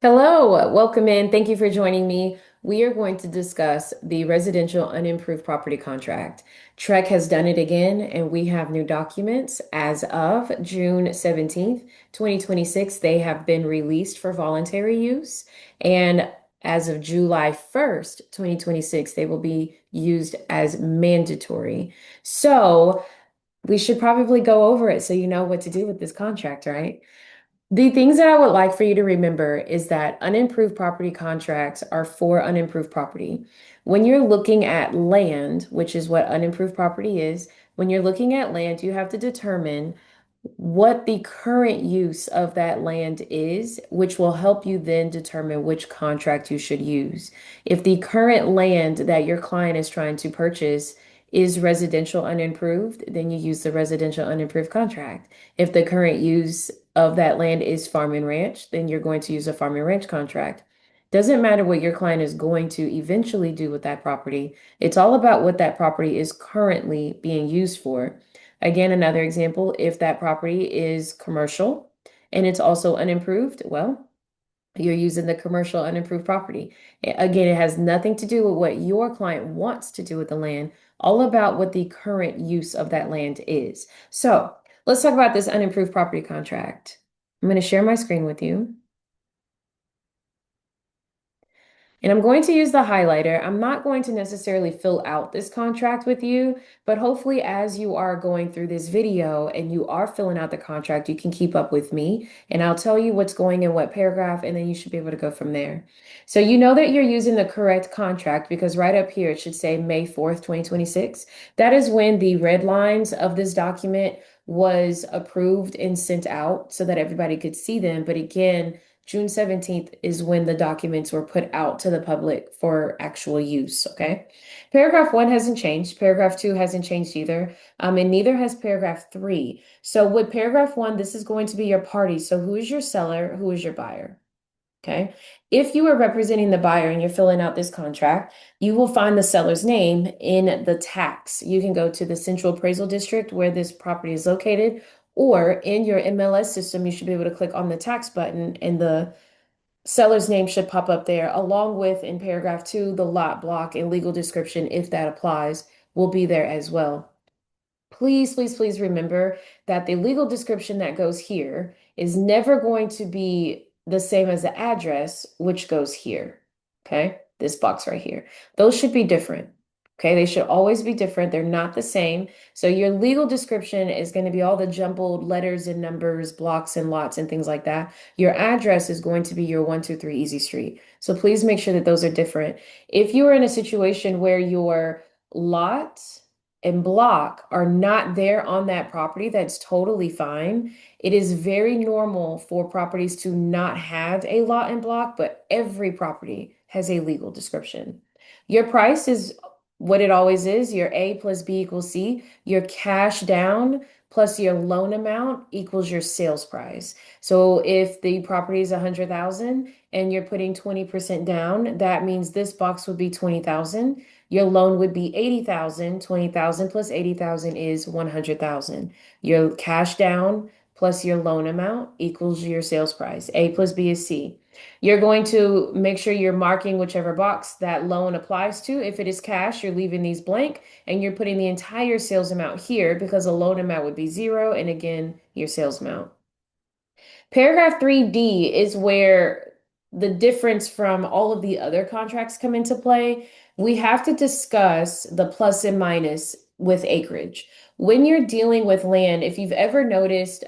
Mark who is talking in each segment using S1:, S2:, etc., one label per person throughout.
S1: Hello, welcome in. Thank you for joining me. We are going to discuss the residential unimproved property contract. TREC has done it again, and we have new documents as of June 17th, 2026. They have been released for voluntary use, and as of July 1st, 2026, they will be used as mandatory. So we should probably go over it so you know what to do with this contract, right? The things that I would like for you to remember is that unimproved property contracts are for unimproved property. When you're looking at land, which is what unimproved property is, when you're looking at land, you have to determine what the current use of that land is, which will help you then determine which contract you should use. If the current land that your client is trying to purchase is residential unimproved, then you use the residential unimproved contract. If the current use of that land is farm and ranch, then you're going to use a farm and ranch contract. Doesn't matter what your client is going to eventually do with that property. It's all about what that property is currently being used for. Again, another example, if that property is commercial and it's also unimproved, well, you're using the commercial unimproved property. Again, it has nothing to do with what your client wants to do with the land, all about what the current use of that land is. So let's talk about this unimproved property contract. I'm going to share my screen with you. And I'm going to use the highlighter. I'm not going to necessarily fill out this contract with you, but hopefully as you are going through this video and you are filling out the contract, you can keep up with me and I'll tell you what's going in what paragraph and then you should be able to go from there. So you know that you're using the correct contract because right up here it should say May 4th, 2026. That is when the red lines of this document was approved and sent out so that everybody could see them. But again, June 17th is when the documents were put out to the public for actual use, okay? Paragraph 1 hasn't changed. Paragraph 2 hasn't changed either. And neither has paragraph 3. So with paragraph 1, this is going to be your party. So who is your seller? Who is your buyer? Okay. If you are representing the buyer and you're filling out this contract, you will find the seller's name in the tax. You can go to the Central Appraisal District where this property is located, or in your MLS system, you should be able to click on the tax button and the seller's name should pop up there, along with in paragraph 2, the lot block and legal description, if that applies, will be there as well. Please, please, please remember that the legal description that goes here is never going to be the same as the address, which goes here. Okay, this box right here. Those should be different. Okay, they should always be different. They're not the same. So your legal description is going to be all the jumbled letters and numbers, blocks and lots and things like that. Your address is going to be your 123 Easy Street. So please make sure that those are different. If you are in a situation where your lot and block are not there on that property, that's totally fine. It is very normal for properties to not have a lot and block, but every property has a legal description. Your price is what it always is. Your A plus B equals C. Your cash down plus your loan amount equals your sales price. So if the property is 100,000 and you're putting 20% down, that means this box would be 20,000. Your loan would be 80,000. 20,000 plus 80,000 is 100,000. Your cash down plus your loan amount equals your sales price. A plus B is C. You're going to make sure you're marking whichever box that loan applies to. If it is cash, you're leaving these blank and you're putting the entire sales amount here because the loan amount would be zero. And again, your sales amount. Paragraph 3D is where the difference from all of the other contracts come into play. We have to discuss the plus and minus with acreage. When you're dealing with land, if you've ever noticed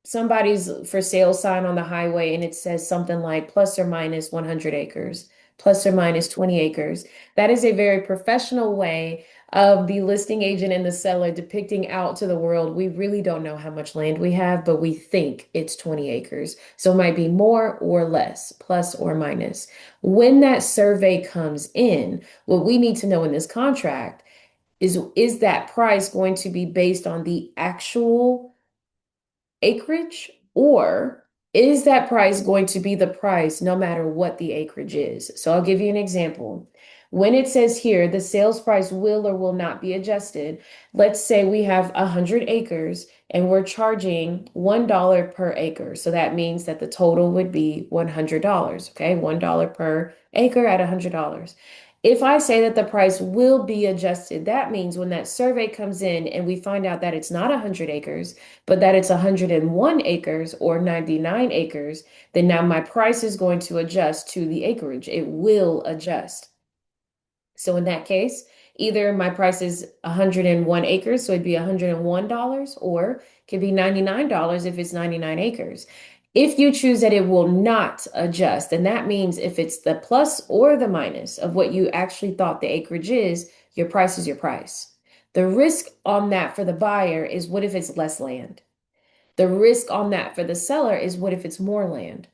S1: somebody's for sale sign on the highway and it says something like plus or minus 100 acres, plus or minus 20 acres. That is a very professional way of the listing agent and the seller depicting out to the world. We really don't know how much land we have, but we think it's 20 acres. So it might be more or less, plus or minus. When that survey comes in, what we need to know in this contract is that price going to be based on the actual acreage, or is that price going to be the price no matter what the acreage is? So I'll give you an example. When it says here, the sales price will or will not be adjusted, let's say we have 100 acres and we're charging $1 per acre. So that means that the total would be $100, okay? $1 per acre at $100. If I say that the price will be adjusted, that means when that survey comes in and we find out that it's not 100 acres, but that it's 101 acres or 99 acres, then now my price is going to adjust to the acreage. It will adjust. So in that case, either my price is 101 acres, so it'd be $101, or it could be $99 if it's 99 acres. If you choose that it will not adjust, then that means if it's the plus or the minus of what you actually thought the acreage is your price. The risk on that for the buyer is what if it's less land? The risk on that for the seller is what if it's more land?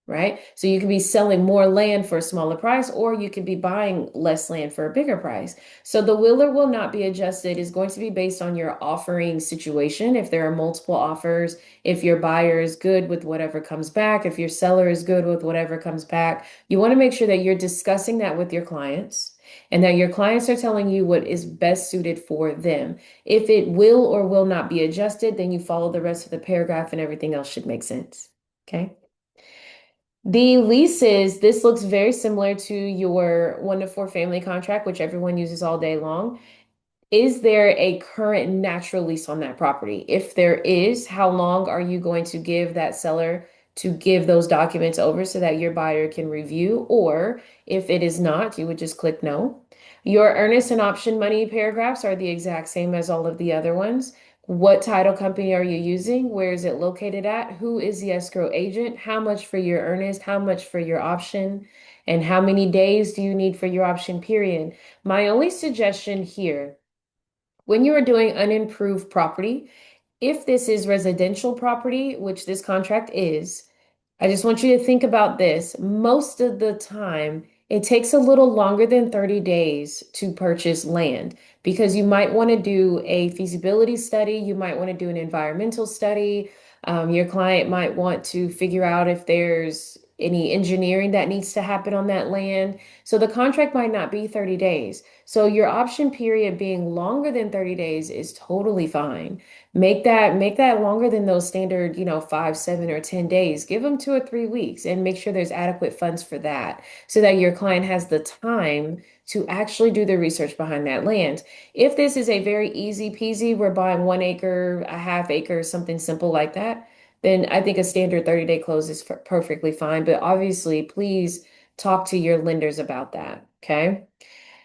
S1: Right? So you could be selling more land for a smaller price, or you could be buying less land for a bigger price. So the will or will not be adjusted is going to be based on your offering situation. If there are multiple offers, if your buyer is good with whatever comes back, if your seller is good with whatever comes back, you want to make sure that you're discussing that with your clients and that your clients are telling you what is best suited for them. If it will or will not be adjusted, then you follow the rest of the paragraph and everything else should make sense. Okay. The leases, this looks very similar to your 1 to 4 family contract, which everyone uses all day long. Is there a current natural lease on that property? If there is, how long are you going to give that seller to give those documents over so that your buyer can review? Or if it is not, you would just click no. Your earnest and option money paragraphs are the exact same as all of the other ones. What title company are you using? Where is it located at? Who is the escrow agent? How much for your earnest? How much for your option? And how many days do you need for your option period? My only suggestion here, when you are doing unimproved property, if this is residential property, which this contract is, I just want you to think about this. Most of the time, it takes a little longer than 30 days to purchase land because you might want to do a feasibility study. You might want to do an environmental study. Your client might want to figure out if there's any engineering that needs to happen on that land. So the contract might not be 30 days. So your option period being longer than 30 days is totally fine. Make that longer than those standard, 5, 7, or 10 days. Give them 2 or 3 weeks and make sure there's adequate funds for that so that your client has the time to actually do the research behind that land. If this is a very easy peasy, we're buying 1 acre, a half acre, something simple like that, then I think a standard 30-day close is perfectly fine. But obviously, please talk to your lenders about that. Okay.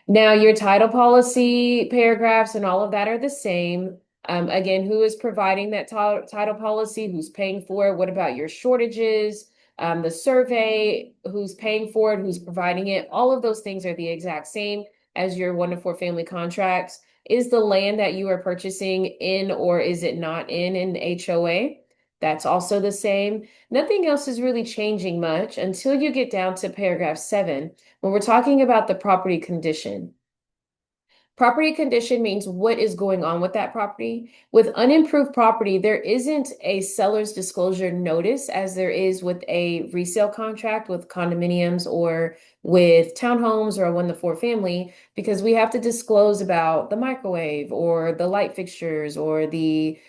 S1: Now, your title policy paragraphs and all of that are the same. Again, who is providing that title policy? Who's paying for it? What about your shortages? The survey, who's paying for it? Who's providing it? All of those things are the exact same as your 1 to 4 family contracts. Is the land that you are purchasing in or is it not in an HOA? That's also the same. Nothing else is really changing much until you get down to paragraph 7 when we're talking about the property condition. Property condition means what is going on with that property. With unimproved property, there isn't a seller's disclosure notice as there is with a resale contract with condominiums or with townhomes or a 1 to 4 family, because we have to disclose about the microwave or the light fixtures or the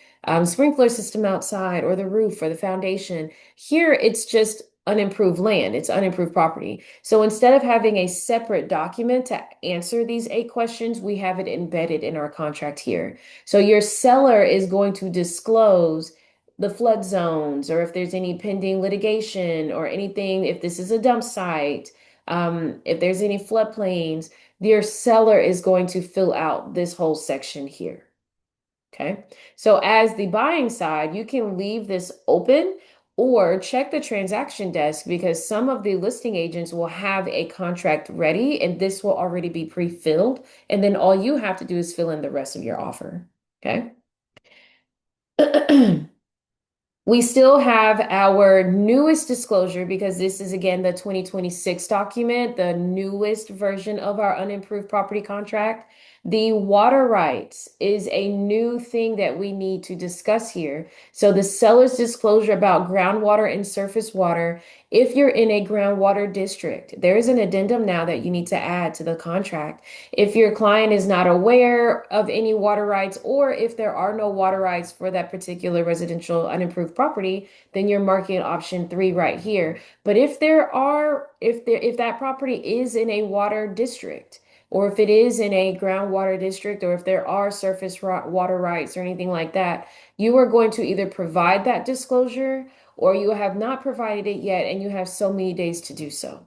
S1: sprinkler system outside or the roof or the foundation. Here, it's just unimproved land. It's unimproved property. So instead of having a separate document to answer these 8 questions, we have it embedded in our contract here. So your seller is going to disclose the flood zones or if there's any pending litigation or anything, if this is a dump site, if there's any floodplains, your seller is going to fill out this whole section here. Okay. So as the buying side, you can leave this open or check the transaction desk because some of the listing agents will have a contract ready and this will already be pre-filled. And then all you have to do is fill in the rest of your offer. Okay. We still have our newest disclosure because this is again the 2026 document, the newest version of our unimproved property contract. The water rights is a new thing that we need to discuss here. So the seller's disclosure about groundwater and surface water, if you're in a groundwater district, there is an addendum now that you need to add to the contract. If your client is not aware of any water rights, or if there are no water rights for that particular residential unimproved property, then you're marking option 3 right here. But if that property is in a water district, or if it is in a groundwater district, or if there are surface water rights or anything like that, you are going to either provide that disclosure or you have not provided it yet and you have so many days to do so.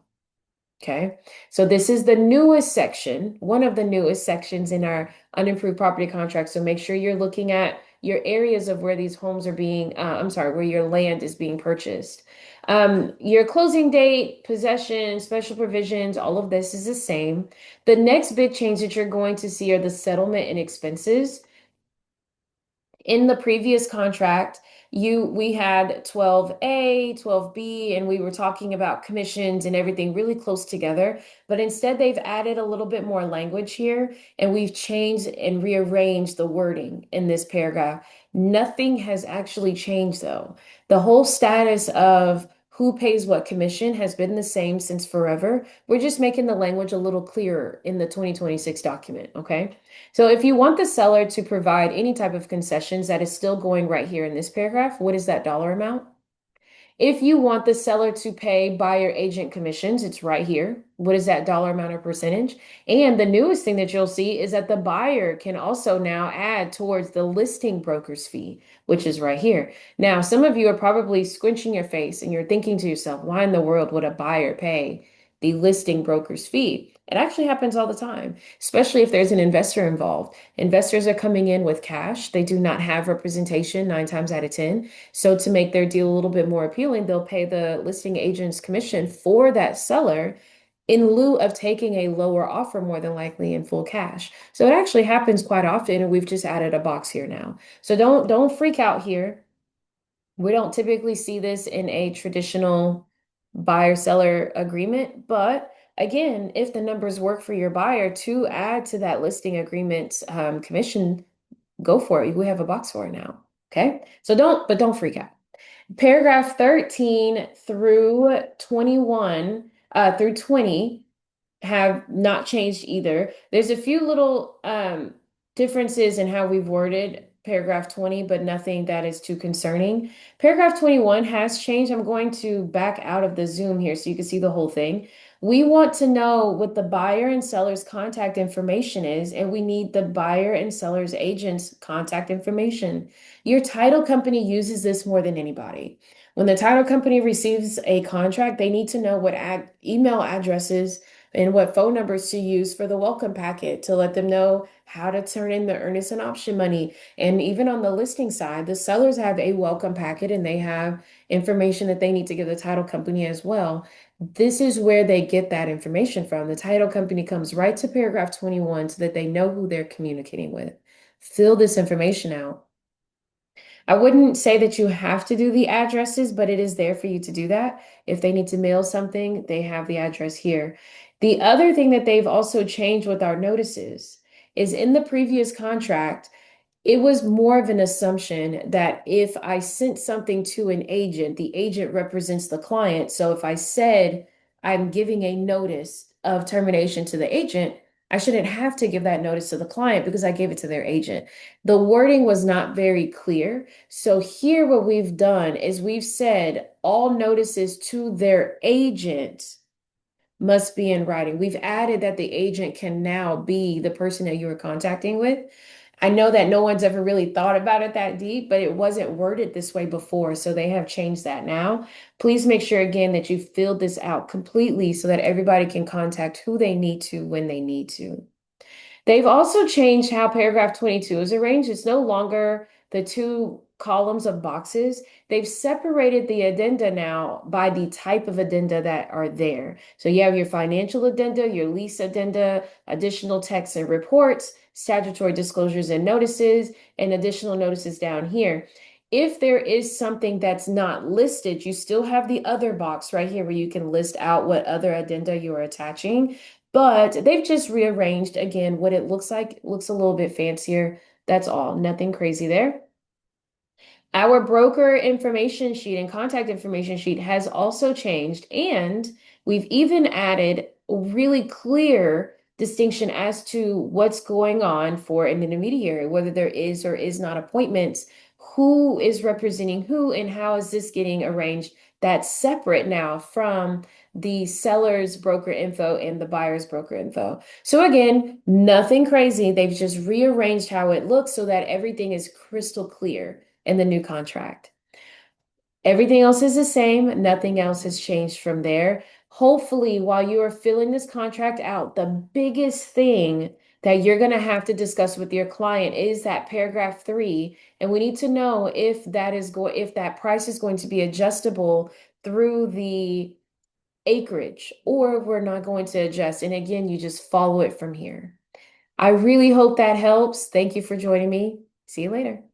S1: Okay, so this is the newest section, one of the newest sections in our unimproved property contract. So make sure you're looking at your areas of where these homes are being, I'm sorry, where your land is being purchased. Your closing date, possession, special provisions, all of this is the same. The next big change that you're going to see are the settlement and expenses. In the previous contract, we had 12A, 12B, and we were talking about commissions and everything really close together. But instead, they've added a little bit more language here, and we've changed and rearranged the wording in this paragraph. Nothing has actually changed, though. The whole status of who pays what commission has been the same since forever. We're just making the language a little clearer in the 2026 document, okay? So if you want the seller to provide any type of concessions, that is still going right here in this paragraph. What is that dollar amount? If you want the seller to pay buyer agent commissions, it's right here. What is that dollar amount or percentage? And the newest thing that you'll see is that the buyer can also now add towards the listing broker's fee, which is right here. Now, some of you are probably squinching your face and you're thinking to yourself, why in the world would a buyer pay the listing broker's fee? It actually happens all the time, especially if there's an investor involved. Investors are coming in with cash. They do not have representation 9 times out of 10. So to make their deal a little bit more appealing, they'll pay the listing agent's commission for that seller in lieu of taking a lower offer, more than likely in full cash. So it actually happens quite often, and we've just added a box here now. So don't freak out here. We don't typically see this in a traditional buyer-seller agreement, but again, if the numbers work for your buyer to add to that listing agreement commission, go for it. We have a box for it now. Okay. So don't freak out. Paragraph 13 through 21, through 20 have not changed either. There's a few little differences in how we've worded paragraph 20, but nothing that is too concerning. Paragraph 21 has changed. I'm going to back out of the Zoom here so you can see the whole thing. We want to know what the buyer and seller's contact information is, and we need the buyer and seller's agent's contact information. Your title company uses this more than anybody. When the title company receives a contract, they need to know what email addresses and what phone numbers to use for the welcome packet to let them know how to turn in the earnest and option money. And even on the listing side, the sellers have a welcome packet and they have information that they need to give the title company as well. This is where they get that information from. The title company comes right to paragraph 21 so that they know who they're communicating with. Fill this information out. I wouldn't say that you have to do the addresses, but it is there for you to do that. If they need to mail something, they have the address here. The other thing that they've also changed with our notices is in the previous contract, it was more of an assumption that if I sent something to an agent, the agent represents the client. So if I said I'm giving a notice of termination to the agent, I shouldn't have to give that notice to the client because I gave it to their agent. The wording was not very clear. So here, what we've done is we've said all notices to their agent must be in writing. We've added that the agent can now be the person that you were contacting with. I know that no one's ever really thought about it that deep, but it wasn't worded this way before, so they have changed that now. Please make sure again that you filled this out completely so that everybody can contact who they need to when they need to. They've also changed how paragraph 22 is arranged. It's no longer the two columns of boxes. They've separated the addenda now by the type of addenda that are there. So you have your financial addenda, your lease addenda, additional texts and reports, statutory disclosures and notices, and additional notices down here. If there is something that's not listed, you still have the other box right here where you can list out what other addenda you are attaching. But they've just rearranged again what it looks like. It looks a little bit fancier. That's all. Nothing crazy there. Our broker information sheet and contact information sheet has also changed, and we've even added a really clear distinction as to what's going on for an intermediary, whether there is or is not appointments, who is representing who, and how is this getting arranged. That's separate now from the seller's broker info and the buyer's broker info. So again, nothing crazy. They've just rearranged how it looks so that everything is crystal clear in the new contract. Everything else is the same. Nothing else has changed from there. Hopefully, while you are filling this contract out, the biggest thing that you're going to have to discuss with your client is that paragraph 3. And we need to know if if that price is going to be adjustable through the acreage, or we're not going to adjust. And again, you just follow it from here. I really hope that helps. Thank you for joining me. See you later.